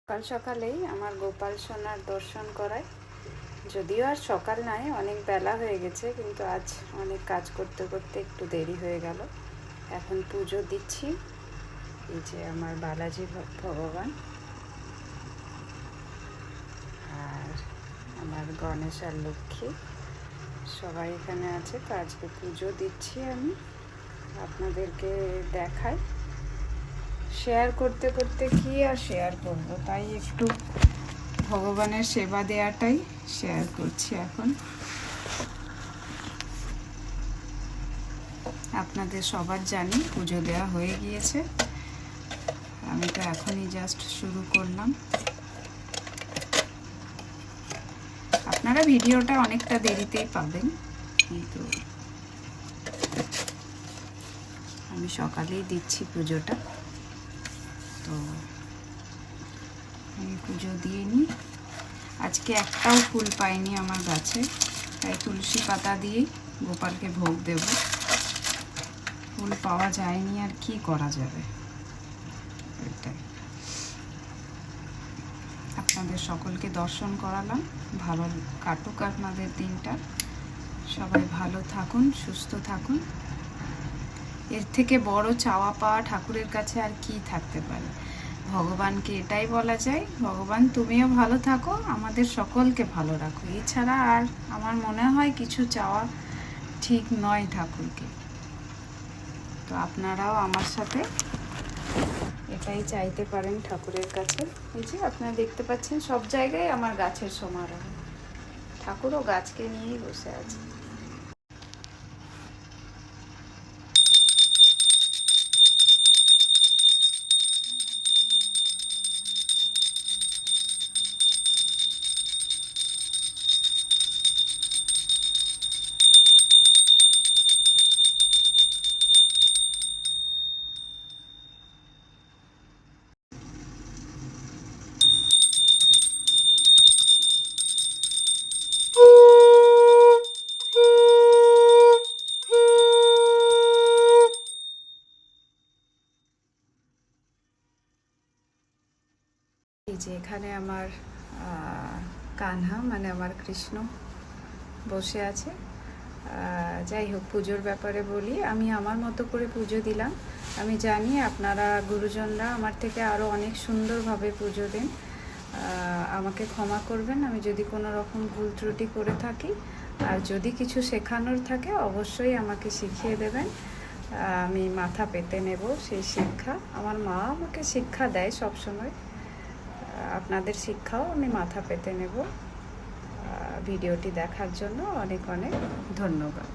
সকাল সকালেই আমার গোপাল সোনার দর্শন করায়। যদিও আর সকাল নয়, অনেক বেলা হয়ে গেছে, কিন্তু আজ অনেক কাজ করতে করতে একটু দেরি হয়ে গেল। এখন পুজো দিচ্ছি। এই যে আমার বালাজি ভগবান আর আমার গণেশ আর লক্ষ্মী সবাই এখানে আছে। তো আজকে পুজো দিচ্ছি আমি, আপনাদেরকে দেখাই। শেয়ার করতে করতে কি আর শেয়ার করবো, তাই একটু ভগবানের সেবা দেওয়াটাই শেয়ার করছি। এখন আপনাদের সবার জানি পুজো দেওয়া হয়ে গিয়েছে, আমি তো এখনই জাস্ট শুরু করলাম। আপনারা ভিডিওটা অনেকটা দেরিতেই পাবেন, কিন্তু আমি সকালেই দিচ্ছি পুজোটা। তো আমি পুজো দিয়ে নিই। আজকে একটাও ফুল পাইনি আমার গাছে, তাই তুলসী পাতা দিয়েই গোপালকে ভোগ দেব। ফুল পাওয়া যায়নি, আর কি করা যাবে। আপনাদের সকলকে দর্শন করালাম। ভালো কাটুক আপনাদের দিনটা, সবাই ভালো থাকুন, সুস্থ থাকুন। এর থেকে বড় চাওয়া পাওয়া ঠাকুরের কাছে আর কি থাকতে পারে। ভগবানকে এটাই বলা যায়, ভগবান তুমিও ভালো থাকো, আমাদের সকলকে ভালো রাখো। এছাড়া আর আমার মনে হয় কিছু চাওয়া ঠিক নয় ঠাকুরকে। তো আপনারাও আমার সাথে এটাই চাইতে পারেন ঠাকুরের কাছে। এই যে আপনারা দেখতে পাচ্ছেন সব জায়গায় আমার গাছের সমারোহ, ঠাকুরও গাছকে নিয়েই বসে আছে। এই যে এখানে আমার কানহা মানে আমার কৃষ্ণ বসে আছে। যাই হোক, পুজোর ব্যাপারে বলি, আমি আমার মতো করে পুজো দিলাম। আমি জানি আপনারা গুরুজনরা আমার থেকে আরও অনেক সুন্দরভাবে পুজো দেন। আমাকে ক্ষমা করবেন আমি যদি কোনো রকম ভুল ত্রুটি করে থাকি। আর যদি কিছু শেখানোর থাকে অবশ্যই আমাকে শিখিয়ে দেবেন, আমি মাথা পেতে নেব সেই শিক্ষা। আমার মা আমাকে শিক্ষা দেয় সবসময়, আপনাদের শিক্ষাও আমি মাথা পেতে নেব। ভিডিওটি দেখার জন্য অনেক অনেক ধন্যবাদ।